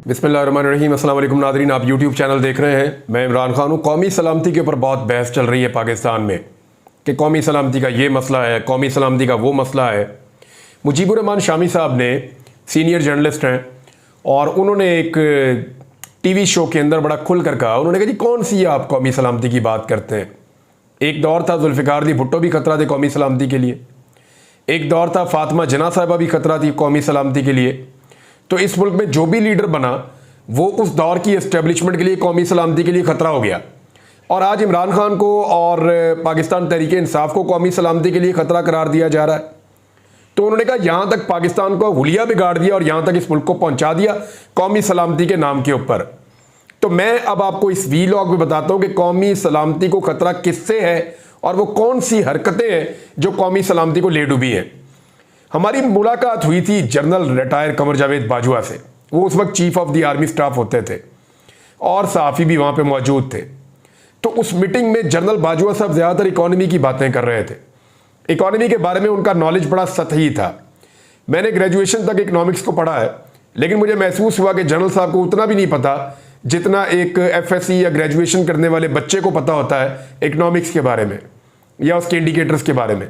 बिस्मिल्लाहिर्रहमानिर्रहीम। अस्सलाम वालेकुम नाज़रीन, आप यूट्यूब चैनल देख रहे हैं। मैं इमरान खान हूँ। कौमी सलामती के ऊपर बहुत बहस चल रही है पाकिस्तान में कि कौमी सलामती का ये मसला है, कौमी सलामती का वो मसला है। मुजीबुर रहमान शामी साहब ने सीनियर जर्नलिस्ट हैं और उन्होंने एक टीवी शो के अंदर बड़ा खुल कर कहा, उन्होंने कहा जी कौन सी आप कौमी सलामती की बात करते हैं। एक दौर था जुल्फ़िकार अली भुट्टो भी खतरा थे कौमी सलामती के लिए, एक दौर था फातिमा जिन्ना साहिबा भी खतरा थी कौमी सलामती के लिए। तो इस मुल्क में जो भी लीडर बना वो उस दौर की एस्टेब्लिशमेंट के लिए कौमी सलामती के लिए खतरा हो गया। और आज इमरान खान को और पाकिस्तान तहरीक इंसाफ को कौमी सलामती के लिए खतरा करार दिया जा रहा है। तो उन्होंने कहा यहाँ तक पाकिस्तान को हुलिया बिगाड़ दिया और यहाँ तक इस मुल्क को पहुँचा दिया कौमी सलामती के नाम के ऊपर। तो मैं अब आपको इस वीलॉग में बताता हूँ कि कौमी सलामती को खतरा किससे है और वो कौन सी हरकतें हैं जो कौमी सलामती को ले डूबी हैं। हमारी मुलाकात हुई थी जनरल रिटायर कमर जावेद बाजवा से। वो उस वक्त chief of the army staff होते थे और सहाफ़ी भी वहाँ पे मौजूद थे। तो उस मीटिंग में जनरल बाजवा साहब ज़्यादातर इकॉनमी की बातें कर रहे थे। इकॉनमी के बारे में उनका नॉलेज बड़ा सतही था। मैंने ग्रेजुएशन तक इकनॉमिक्स को पढ़ा है, लेकिन मुझे महसूस हुआ कि जनरल साहब को उतना भी नहीं पता जितना एक FSC या ग्रेजुएशन करने वाले बच्चे को पता होता है इकनॉमिक्स के बारे में या उसके इंडिकेटर्स के बारे में।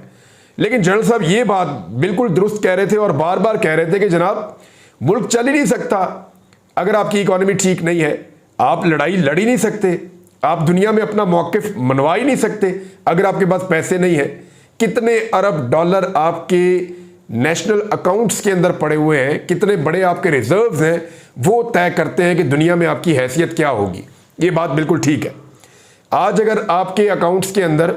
लेकिन जनरल साहब ये बात बिल्कुल दुरुस्त कह रहे थे और बार बार कह रहे थे कि जनाब मुल्क चल ही नहीं सकता अगर आपकी इकॉनमी ठीक नहीं है। आप लड़ाई लड़ ही नहीं सकते, आप दुनिया में अपना मौक़िफ़ मनवा ही नहीं सकते अगर आपके पास पैसे नहीं है। कितने अरब डॉलर आपके नेशनल अकाउंट्स के अंदर पड़े हुए हैं, कितने बड़े आपके रिजर्व्स हैं, वो तय करते हैं कि दुनिया में आपकी हैसियत क्या होगी। ये बात बिल्कुल ठीक है। आज अगर आपके अकाउंट्स के अंदर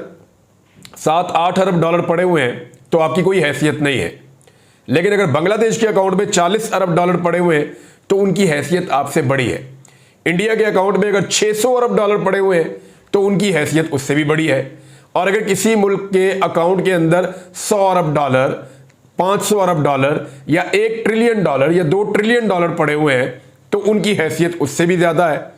7-8 अरब डॉलर पड़े हुए हैं तो आपकी कोई हैसियत नहीं है। लेकिन अगर बांग्लादेश के अकाउंट में 40 अरब डॉलर पड़े हुए हैं तो उनकी हैसियत आपसे बड़ी है। इंडिया के अकाउंट में अगर 600 अरब डॉलर पड़े हुए हैं तो उनकी हैसियत उससे भी बड़ी है। और अगर किसी मुल्क के अकाउंट के अंदर 100 अरब डॉलर, 500 अरब डॉलर या 1 ट्रिलियन डॉलर या 2 ट्रिलियन डॉलर पड़े हुए हैं तो उनकी हैसियत उससे भी ज़्यादा है।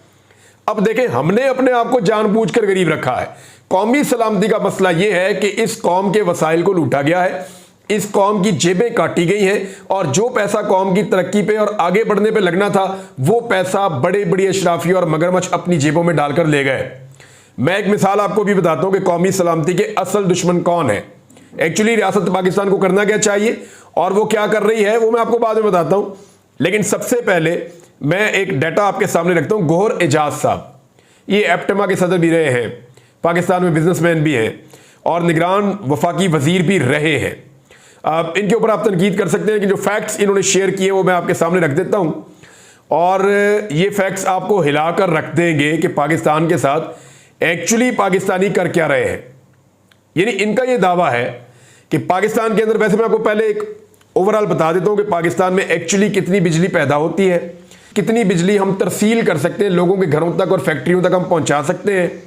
अब देखें, हमने अपने आप को जानबूझकर गरीब रखा है। कौमी सलामती का मसला यह है कि इस कौम के वसाइल को लूटा गया है, इस कौम की जेबें काटी गई हैं और जो पैसा कौम की तरक्की पे और आगे बढ़ने पे लगना था वो पैसा बड़े बड़े अशराफी और मगरमच्छ अपनी जेबों में डालकर ले गए। मैं एक मिसाल आपको भी बताता हूं कि कौमी सलामती के असल दुश्मन कौन है। एक्चुअली रियासत पाकिस्तान को करना क्या चाहिए और वो क्या कर रही है वो मैं आपको बाद में बताता हूं। लेकिन सबसे पहले मैं एक डाटा आपके सामने रखता हूं। गौहर एजाज साहब, ये एप्टमा के सदर भी रहे हैं, पाकिस्तान में बिजनेसमैन भी हैं और निगरान वफाकी वजीर भी रहे हैं। इनके ऊपर आप तनकीद कर सकते हैं कि जो फैक्ट्स इन्होंने शेयर किए वो मैं आपके सामने रख देता हूं और ये फैक्ट्स आपको हिलाकर रख देंगे कि पाकिस्तान के साथ एक्चुअली पाकिस्तानी कर क्या रहे हैं। यानी इनका ये दावा है कि पाकिस्तान के अंदर, वैसे मैं आपको पहले एक ओवरऑल बता देता हूं कि पाकिस्तान में एक्चुअली कितनी बिजली पैदा होती है, कितनी बिजली हम तरसील कर सकते हैं, लोगों के घरों तक और फैक्ट्रियों तक हम पहुंचा सकते हैं,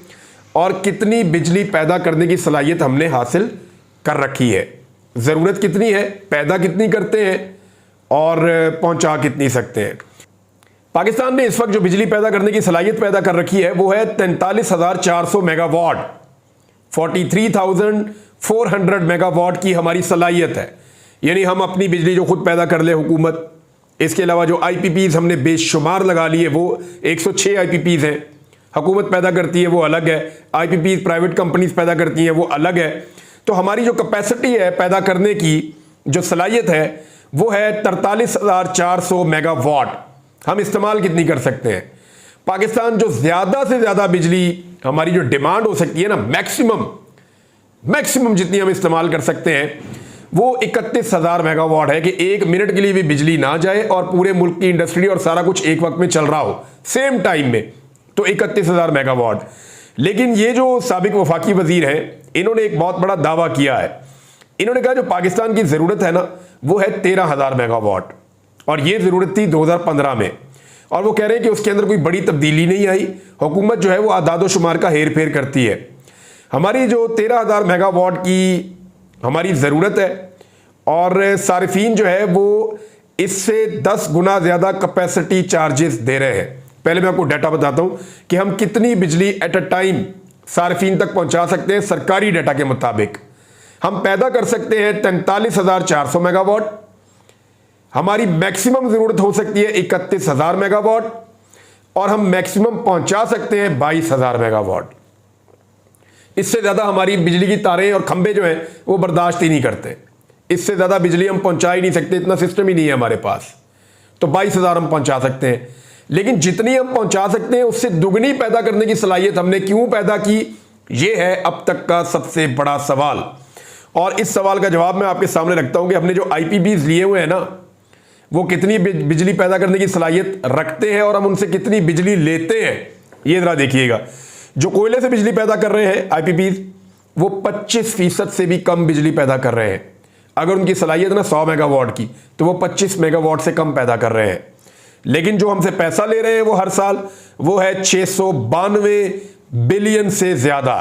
और कितनी बिजली पैदा करने की सलाहियत हमने हासिल कर रखी है। ज़रूरत कितनी है, पैदा कितनी करते हैं और पहुंचा कितनी सकते हैं। पाकिस्तान ने इस वक्त जो बिजली पैदा करने की सलाहियत पैदा कर रखी है वो है 43,400 मेगावाट। 43,400 मेगावाट की हमारी सलाहियत है। यानी हम अपनी बिजली जो खुद पैदा कर ले हुकूमत, इसके अलावा जो IPPs हमने बेशुमार लगा लिए वो 106 IPPs हैं। हुकूमत पैदा करती है वो अलग है, IPPs प्राइवेट कंपनीज पैदा करती हैं वो अलग है। तो हमारी जो कैपेसिटी है पैदा करने की, जो सलाहियत है वो है 43,400 मेगावाट। हम इस्तेमाल कितनी कर सकते हैं? पाकिस्तान जो ज़्यादा से ज़्यादा बिजली हमारी जो डिमांड हो सकती है ना, मैक्सिमम जितनी हम इस्तेमाल कर सकते हैं वो 31,000 मेगावाट है कि 1 मिनट के लिए भी बिजली ना जाए और पूरे मुल्क की इंडस्ट्री और सारा कुछ एक वक्त में चल रहा हो सेम टाइम में, तो 31,000 मेगावाट। लेकिन ये जो साबिक वफाकी वजीर हैं इन्होंने एक बहुत बड़ा दावा किया है। इन्होंने कहा जो पाकिस्तान की ज़रूरत है ना वो है 13,000 मेगावाट और ये ज़रूरत थी 2015 में, और वो कह रहे हैं कि उसके अंदर कोई बड़ी तब्दीली नहीं आई। हुकूमत जो है वो आदाद शुमार का हेर फेर करती है। हमारी जो 13,000 मेगावाट की हमारी ज़रूरत है और सारिफीन जो है वो इससे 10 गुना ज़्यादा कैपेसिटी चार्जेस दे रहे हैं। पहले मैं आपको डाटा बताता हूं कि हम कितनी बिजली एट अ टाइम सार्फिन तक पहुंचा सकते हैं। सरकारी डाटा के मुताबिक हम पैदा कर सकते हैं 43,400 मेगावाट, हमारी मैक्सिमम जरूरत हो सकती है 31,000 मेगावाट और हम मैक्सिमम पहुंचा सकते हैं 22,000 मेगावाट। इससे ज्यादा हमारी बिजली की तारें और खंभे जो हैं वो बर्दाश्त ही नहीं करते। इससे ज्यादा बिजली हम पहुंचा ही नहीं सकते, इतना सिस्टम ही नहीं है हमारे पास। तो 22,000 हम पहुंचा सकते हैं, लेकिन जितनी हम पहुंचा सकते हैं उससे दुगनी पैदा करने की सलाहियत हमने क्यों पैदा की, यह है अब तक का सबसे बड़ा सवाल। और इस सवाल का जवाब मैं आपके सामने रखता हूं कि हमने जो आईपीपीज लिए हुए हैं ना, वो कितनी बिजली पैदा करने की सलाहियत रखते हैं और हम उनसे कितनी बिजली लेते हैं, ये जरा देखिएगा। जो कोयले से बिजली पैदा कर रहे हैं आईपीपीज, वो 25% से भी कम बिजली पैदा कर रहे हैं। अगर उनकी सलाहियत ना 100 मेगावाट की, तो वो 25 मेगावाट से कम पैदा कर रहे हैं। लेकिन जो हमसे पैसा ले रहे हैं वो हर साल वो है 692 बिलियन से ज्यादा,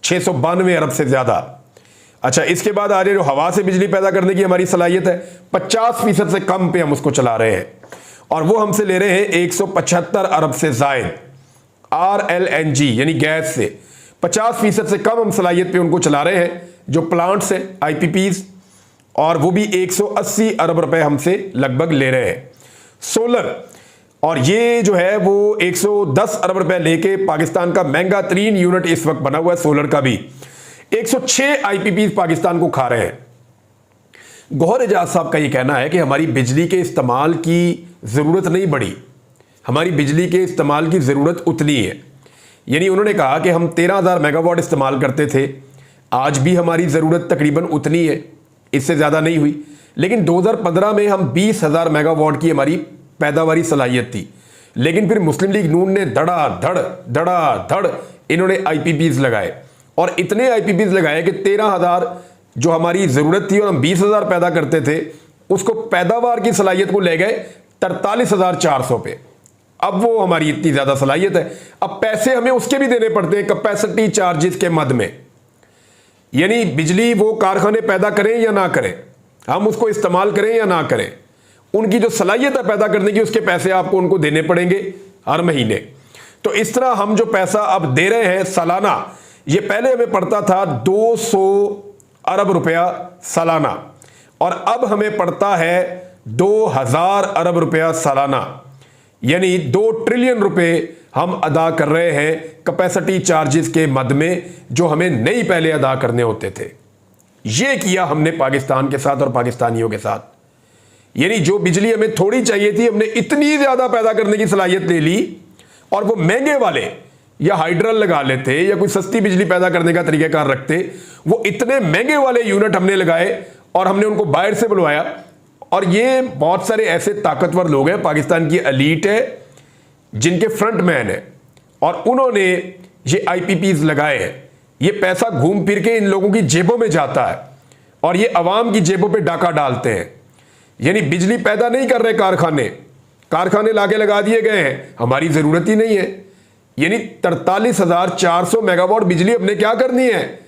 692 अरब से ज्यादा। अच्छा, इसके बाद आ रही जो हवा से बिजली पैदा करने की हमारी सलाहियत है, 50% से कम पे हम उसको चला रहे हैं और वो हमसे ले रहे हैं 175 अरब से जायद। RLNG यानी गैस से 50% से कम हम सलाहियत पे उनको चला रहे हैं, जो प्लांट्स है आईपीपीज, और वो भी 180 अरब रुपए हमसे लगभग ले रहे हैं। सोलर, और ये जो है वो 110 अरब रुपए लेके पाकिस्तान का महंगा तरीन यूनिट इस वक्त बना हुआ है सोलर का भी। 106 आईपीपीज पाकिस्तान को खा रहे हैं। गौहर एजाज साहब का ये कहना है कि हमारी बिजली के इस्तेमाल की जरूरत नहीं बढ़ी, हमारी बिजली के इस्तेमाल की जरूरत उतनी है। यानी उन्होंने कहा कि हम 13,000 मेगावाट इस्तेमाल करते थे, आज भी हमारी जरूरत तकरीबन उतनी है, इससे ज्यादा नहीं हुई। लेकिन 2015 में हम 20,000 मेगावाट की हमारी पैदावारी सलाहियत थी, लेकिन फिर मुस्लिम लीग नून ने धड़ इन्होंने आईपीपीज लगाए और इतने आईपीपीज लगाए कि 13,000 जो हमारी जरूरत थी और हम 20,000 पैदा करते थे, उसको पैदावार की सलाहियत को ले गए 43,400 पे। अब वो हमारी इतनी ज्यादा सलाहियत है, अब पैसे हमें उसके भी देने पड़ते हैं कैपेसिटी चार्जेस के मद में। यानी बिजली वो कारखाने पैदा करें या ना करें, हम उसको इस्तेमाल करें या ना करें, उनकी जो सलाहियत है पैदा करने की, उसके पैसे आपको उनको देने पड़ेंगे हर महीने। तो इस तरह हम जो पैसा अब दे रहे हैं सालाना, ये पहले हमें पड़ता था 200 अरब रुपया सालाना और अब हमें पड़ता है 2000 अरब रुपया सालाना। यानी 2 ट्रिलियन रुपए हम अदा कर रहे हैं कैपेसिटी चार्जेस के मद में, जो हमें नहीं पहले अदा करने होते थे। यह किया हमने पाकिस्तान के साथ और पाकिस्तानियों के साथ। यानी जो बिजली हमें थोड़ी चाहिए थी, हमने इतनी ज्यादा पैदा करने की सलाहियत ले ली और वो महंगे वाले या हाइड्रल लगा लेते या कोई सस्ती बिजली पैदा करने का तरीकाकार रखते, वो इतने महंगे वाले यूनिट हमने लगाए और हमने उनको बाहर से बुलवाया। और ये बहुत सारे ऐसे ताकतवर लोग हैं, पाकिस्तान की एलीट है जिनके फ्रंट मैन है और उन्होंने ये आईपीपीज लगाए हैं। ये पैसा घूम फिर के इन लोगों की जेबों में जाता है और ये अवाम की जेबों पे डाका डालते हैं। यानी बिजली पैदा नहीं कर रहे कारखाने लाके लगा दिए गए हैं, हमारी जरूरत ही नहीं है। यानी 43,400 मेगावाट बिजली हमने क्या करनी है,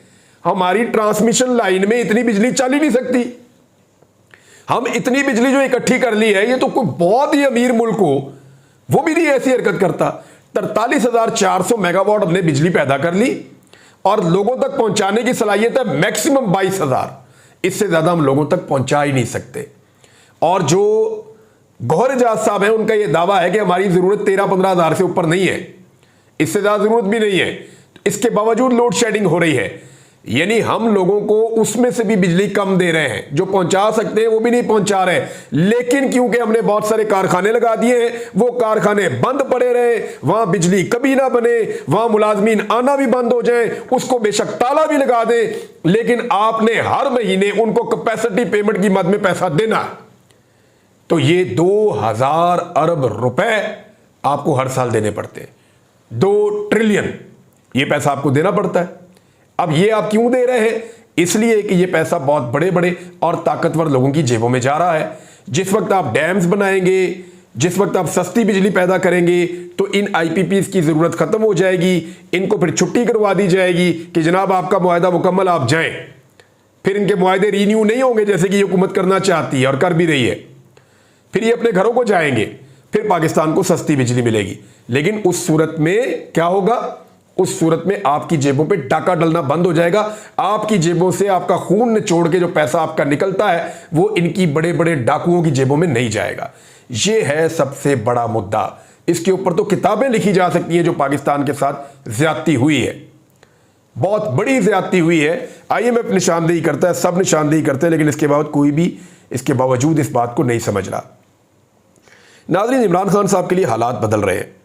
हमारी ट्रांसमिशन लाइन में इतनी बिजली चल ही नहीं सकती। हम इतनी बिजली जो इकट्ठी कर ली है, ये तो कोई बहुत ही अमीर मुल्क हो वो भी नहीं ऐसी हरकत करता। 43,400 मेगावाट हमने बिजली पैदा कर ली और लोगों तक पहुंचाने की सलाहियत है मैक्सिमम 22,000, इससे ज्यादा हम लोगों तक पहुंचा ही नहीं सकते। और जो गौहर एजाज साहब हैं, उनका यह दावा है कि हमारी जरूरत 13-15 हजार से ऊपर नहीं है, इससे ज्यादा जरूरत भी नहीं है। इसके बावजूद लोड शेडिंग हो रही है, यानी हम लोगों को उसमें से भी बिजली कम दे रहे हैं, जो पहुंचा सकते हैं वो भी नहीं पहुंचा रहे। लेकिन क्योंकि हमने बहुत सारे कारखाने लगा दिए हैं, वो कारखाने बंद पड़े रहे, वहां बिजली कभी ना बने, वहां मुलाजमीन आना भी बंद हो जाए, उसको बेशक ताला भी लगा दें, लेकिन आपने हर महीने उनको कैपेसिटी पेमेंट की मद में पैसा देना। तो ये 2000 अरब रुपए आपको हर साल देने पड़ते हैं, 2 ट्रिलियन ये पैसा आपको देना पड़ता है। अब ये आप क्यों दे रहे हैं? इसलिए कि ये पैसा बहुत बड़े बड़े और ताकतवर लोगों की जेबों में जा रहा है। जिस वक्त आप डैम्स बनाएंगे, जिस वक्त आप सस्ती बिजली पैदा करेंगे, तो इन आईपीपीज की जरूरत खत्म हो जाएगी, इनको फिर छुट्टी करवा दी जाएगी कि जनाब आपका मुआहदा मुकम्मल, आप जाएं। फिर इनके मुआहदे रीन्यू नहीं होंगे जैसे कि ये हुकूमत करना चाहती है और कर भी रही है। फिर ये अपने घरों को जाएंगे, फिर पाकिस्तान को सस्ती बिजली मिलेगी। लेकिन उस सूरत में क्या होगा, उस सूरत में आपकी जेबों पे डाका डलना बंद हो जाएगा। आपकी जेबों से आपका खून निचोड़ के जो पैसा आपका निकलता है वो इनकी बड़े बड़े डाकुओं की जेबों में नहीं जाएगा। ये है सबसे बड़ा मुद्दा। इसके ऊपर तो किताबें लिखी जा सकती हैं जो पाकिस्तान के साथ ज्यादती हुई है, बहुत बड़ी ज्यादती हुई है। IMF निशानदेही करता है, सब निशानदेही करते हैं, लेकिन इसके बावजूद इस बात को नहीं समझ रहा। नाज़रीन, इमरान खान साहब के लिए हालात बदल रहे हैं।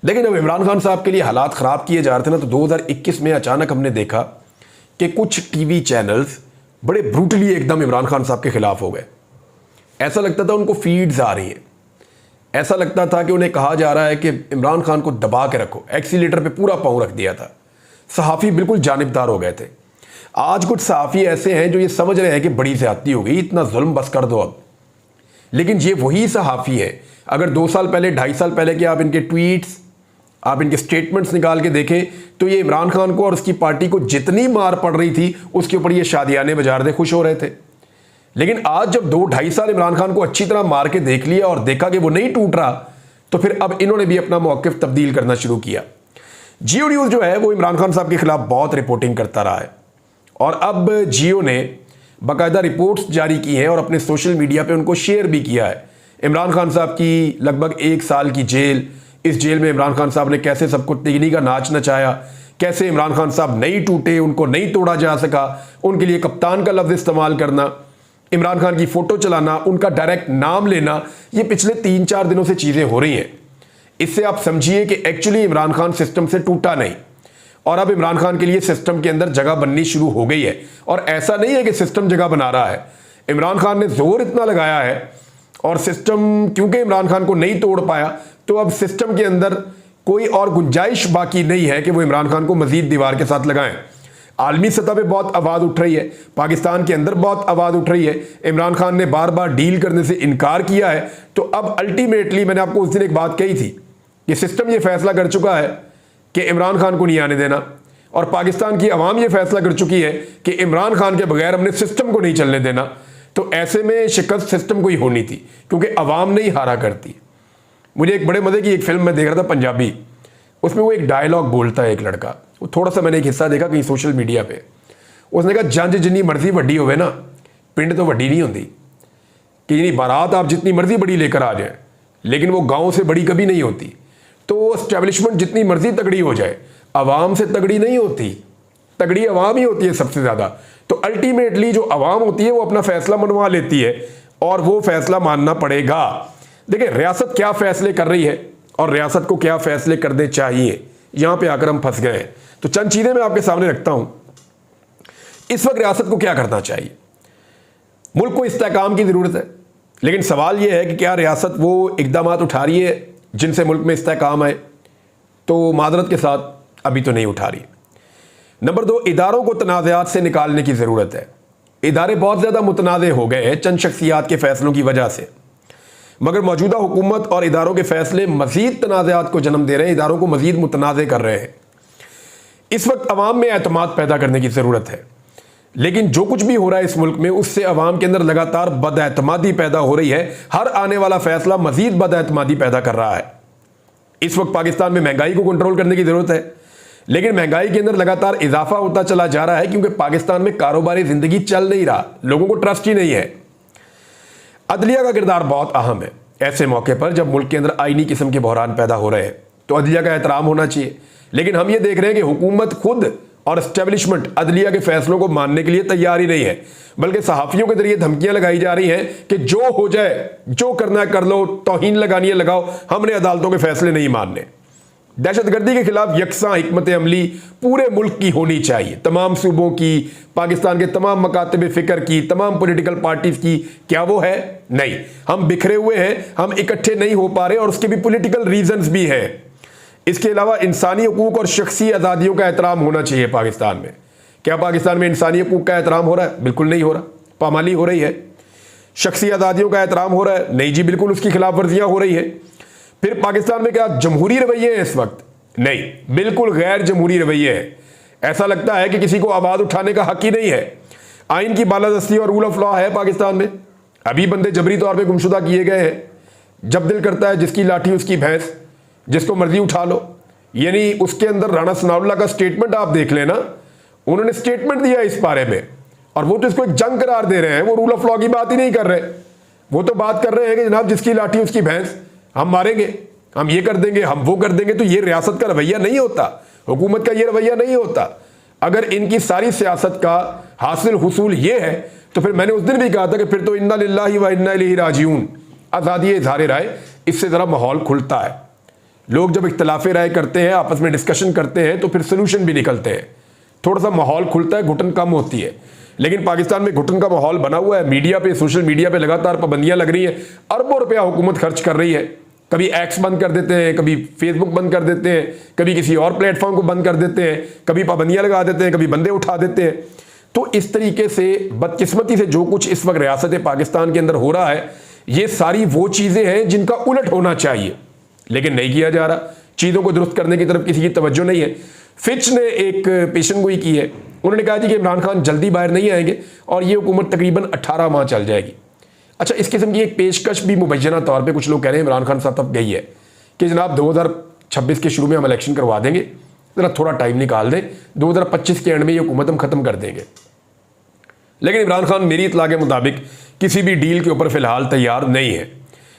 लेकिन जब इमरान खान साहब के लिए हालात ख़राब किए जा रहे थे ना, तो 2021 में अचानक हमने देखा कि कुछ टीवी चैनल्स बड़े ब्रूटली एकदम इमरान खान साहब के खिलाफ हो गए। ऐसा लगता था उनको फीड्स आ रही हैं, ऐसा लगता था कि उन्हें कहा जा रहा है कि इमरान खान को दबा के रखो। एक्सीलेटर पे पूरा पाँव रख दिया था। सहाफ़ी बिल्कुल जानिबदार हो गए थे। आज कुछ सहाफ़ी ऐसे हैं जो ये समझ रहे हैं कि बड़ी ज़्यादती हो गई, इतना जुल्म बस कर दो अब। लेकिन ये वही सहाफ़ी है, अगर 2 साल पहले 2.5 साल पहले के आप इनके ट्वीट्स, आप इनके स्टेटमेंट्स निकाल के देखें तो ये इमरान खान को और उसकी पार्टी को जितनी मार पड़ रही थी उसके ऊपर ये शादियाने बजा रहे थे, खुश हो रहे थे। लेकिन आज जब 2-2.5 साल इमरान खान को अच्छी तरह मार के देख लिया और देखा कि वो नहीं टूट रहा, तो फिर अब इन्होंने भी अपना मौक़िफ़ तब्दील करना शुरू किया। जियो न्यूज़ जो है वो इमरान खान साहब के खिलाफ बहुत रिपोर्टिंग करता रहा है और अब जियो ने बाकायदा रिपोर्ट्स जारी की हैं और अपने सोशल मीडिया पे उनको शेयर भी किया है। इमरान खान साहब की लगभग 1 साल की जेल, इस जेल में इमरान खान साहब ने कैसे सबको तिगनी का नाच नचाया, कैसे इमरान खान साहब नहीं टूटे, उनको नहीं तोड़ा जा सका, उनके लिए कप्तान का लफ्ज़ इस्तेमाल करना, इमरान खान की फ़ोटो चलाना, उनका डायरेक्ट नाम लेना, ये पिछले 3-4 दिनों से चीज़ें हो रही हैं। इससे आप समझिए कि एक्चुअली इमरान खान सिस्टम से टूटा नहीं और अब इमरान खान के लिए सिस्टम के अंदर जगह बननी शुरू हो गई है। और ऐसा नहीं है कि सिस्टम जगह बना रहा है, इमरान खान ने जोर इतना लगाया है और सिस्टम क्योंकि इमरान खान को नहीं तोड़ पाया, तो अब सिस्टम के अंदर कोई और गुंजाइश बाकी नहीं है कि वो इमरान खान को मजीद दीवार के साथ लगाएं। आलमी सतह पे बहुत आवाज़ उठ रही है, पाकिस्तान के अंदर बहुत आवाज़ उठ रही है। इमरान खान ने बार बार डील करने से इनकार किया है, तो अब अल्टीमेटली मैंने आपको उस दिन एक बात कही थी कि सिस्टम ये फैसला कर चुका है कि इमरान खान को नहीं आने देना और पाकिस्तान की अवाम ये फैसला कर चुकी है कि इमरान खान के बगैर हमने सिस्टम को नहीं चलने देना। तो ऐसे में शिकस्त सिस्टम को ही होनी थी क्योंकि अवाम नहीं हारा करती। मुझे एक बड़े मज़े की एक फिल्म में देख रहा था पंजाबी, उसमें वो एक डायलॉग बोलता है एक लड़का, वो थोड़ा सा मैंने एक हिस्सा देखा कहीं सोशल मीडिया पे। उसने कहा जंज जितनी मर्जी वड्डी होवे ना, पिंड तो वड्डी नहीं होती। कि यानी बारात आप जितनी मर्जी बड़ी लेकर आ जाए लेकिन वो गाँव से बड़ी कभी नहीं होती। तो एस्टेब्लिशमेंट जितनी मर्जी तगड़ी हो जाए, अवाम से तगड़ी नहीं होती, तगड़ी अवाम ही होती है सबसे ज़्यादा। तो अल्टीमेटली जो अवाम होती है वो अपना फैसला मनवा लेती है और वो फैसला मानना पड़ेगा। देखिए रियासत क्या फैसले कर रही है और रियासत को क्या फैसले करने चाहिए, यहाँ पे आकर हम फंस गए हैं। तो चंद चीज़ें मैं आपके सामने रखता हूँ। इस वक्त रियासत को क्या करना चाहिए? मुल्क को इस्तेहकाम की ज़रूरत है, लेकिन सवाल यह है कि क्या रियासत वो इकदाम उठा रही है जिनसे मुल्क में इस्तेहकाम आए? तो मादरत के साथ अभी तो नहीं उठा रही। नंबर 2, इदारों को तनाज़ात से निकालने की ज़रूरत है। इदारे बहुत ज़्यादा मुतनाज़े हो गए हैं चंद शख्सियात के फ़ैसलों की वजह से, मगर मौजूदा हुकूमत और इदारों के फ़ैसले मज़ीद तनाज़ात को जन्म दे रहे हैं, इदारों को मज़ीद मुतनाज़े कर रहे हैं। इस वक्त अवाम में एतमाद पैदा करने की ज़रूरत है, लेकिन जो कुछ भी हो रहा है इस मुल्क में उससे अवाम के अंदर लगातार बदएतमादी पैदा हो रही है। हर आने वाला फ़ैसला मज़ीद बदएतमादी पैदा कर रहा है। इस वक्त पाकिस्तान में महंगाई को कंट्रोल करने की ज़रूरत है, लेकिन महंगाई के अंदर लगातार इजाफा होता चला जा रहा है क्योंकि पाकिस्तान में कारोबारी ज़िंदगी चल नहीं रहा, लोगों को ट्रस्ट ही नहीं है। अदलिया का किरदार बहुत अहम है। ऐसे मौके पर जब मुल्क के अंदर आईनी किस्म के बहरान पैदा हो रहे हैं तो अदलिया का एहतराम होना चाहिए, लेकिन हम ये देख रहे हैं कि हुकूमत खुद और एस्टेब्लिशमेंट अदलिया के फैसलों को मानने के लिए तैयार ही नहीं है, बल्कि सहाफ़ियों के जरिए धमकियां लगाई जा रही हैं कि जो हो जाए, जो करना है कर लो, तौहीन लगानी है लगाओ, हमने अदालतों के फैसले नहीं मानने। दहशतगर्दी के खिलाफ यकसा हिकमत अमली पूरे मुल्क की होनी चाहिए, तमाम सूबों की, पाकिस्तान के तमाम मकातब फ़िक्र की, तमाम पॉलिटिकल पार्टीज़ की। क्या वो है? नहीं। हम बिखरे हुए हैं, हम इकट्ठे नहीं हो पा रहे और उसके भी पॉलिटिकल रीजंस भी हैं। इसके अलावा इंसानी हकूक़ और शख्सी आज़ादियों का एहतराम होना चाहिए पाकिस्तान में। क्या पाकिस्तान में इंसानी हकूक़ का एहतराम हो रहा है? बिल्कुल नहीं हो रहा, पामाली हो रही है। शख्सी आज़ादियों का एहतराम हो रहा है? नहीं जी, बिल्कुल उसकी खिलाफ वर्जियाँ हो रही है। फिर पाकिस्तान में क्या जमहूरी रवैये हैं इस वक्त? नहीं, बिल्कुल गैर जमहूरी रवैये हैं। ऐसा लगता है कि किसी को आवाज़ उठाने का हक ही नहीं है। आइन की बालादस्ती और रूल ऑफ लॉ है पाकिस्तान में, अभी बंदे जबरी तौर पर गुमशुदा किए गए हैं। जब दिल करता है जिसकी लाठी उसकी भैंस, जिसको मर्जी उठा लो। यानी उसके अंदर राणा सनाउल्लाह का स्टेटमेंट आप देख लेना, उन्होंने स्टेटमेंट दिया इस बारे में, और वो तो इसको एक जंग करार दे रहे हैं, वो रूल ऑफ लॉ की बात ही नहीं कर रहे। वो तो बात कर रहे हैं कि जनाब जिसकी लाठी उसकी भैंस, हम मारेंगे, हम ये कर देंगे, हम वो कर देंगे। तो ये रियासत का रवैया नहीं होता, हुकूमत का ये रवैया नहीं होता। अगर इनकी सारी सियासत का हासिल हुसूल ये है तो फिर मैंने उस दिन भी कहा था कि फिर तो इन्ना लिल्लाहि व इन्ना इलैहि राजिऊन, आज़ादी इज़हार राय, इससे ज़रा माहौल खुलता है। लोग जब इख्तलाफ राय करते हैं, आपस में डिस्कशन करते हैं, तो फिर सोल्यूशन भी निकलते हैं, थोड़ा सा माहौल खुलता है, घुटन कम होती है। लेकिन पाकिस्तान में घुटन का माहौल बना हुआ है। मीडिया पे, सोशल मीडिया पे लगातार पाबंदियां लग रही हैं, अरबों रुपया हुकूमत खर्च कर रही है। कभी एक्स बंद कर देते हैं, कभी फेसबुक बंद कर देते हैं, कभी किसी और प्लेटफॉर्म को बंद कर देते हैं, कभी पाबंदियां लगा देते हैं, कभी बंदे उठा देते हैं। तो इस तरीके से बदकिस्मती से जो कुछ इस वक्त रियासत पाकिस्तान के अंदर हो रहा है, ये सारी वो चीज़ें हैं जिनका उलट होना चाहिए, लेकिन नहीं किया जा रहा। चीज़ों को दुरुस्त करने की तरफ किसी की तवज्जो नहीं है। फिच ने एक पेशनगोई की है, उन्होंने कहा कि इमरान खान जल्दी बाहर नहीं आएंगे और ये हुकूमत तकरीबन 18 माह चल जाएगी। अच्छा, इस किस्म की एक पेशकश भी मुबैना तौर पे कुछ लोग कह रहे हैं इमरान खान साहब तब गई है कि जनाब 2026 के शुरू में हम इलेक्शन करवा देंगे, ज़रा थोड़ा टाइम निकाल दें, 2025 के एंड में ये हुकूमत हम ख़त्म कर देंगे। लेकिन इमरान खान मेरी इतला के मुताबिक किसी भी डील के ऊपर फ़िलहाल तैयार नहीं है,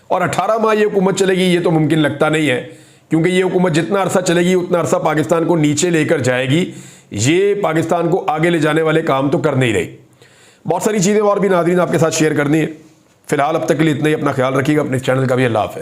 और 18 माह ये हुकूमत चलेगी ये तो मुमकिन लगता नहीं है, क्योंकि ये हुकूमत जितना अरसा चलेगी उतना अरसा पाकिस्तान को नीचे लेकर जाएगी। ये पाकिस्तान को आगे ले जाने वाले काम तो कर नहीं रही। बहुत सारी चीज़ें और भी नाज़रीन आपके साथ शेयर करनी है। फिलहाल अब तक के लिए इतना ही। अपना ख्याल रखिएगा, अपने चैनल का भी। अल्लाह हाफ़िज़।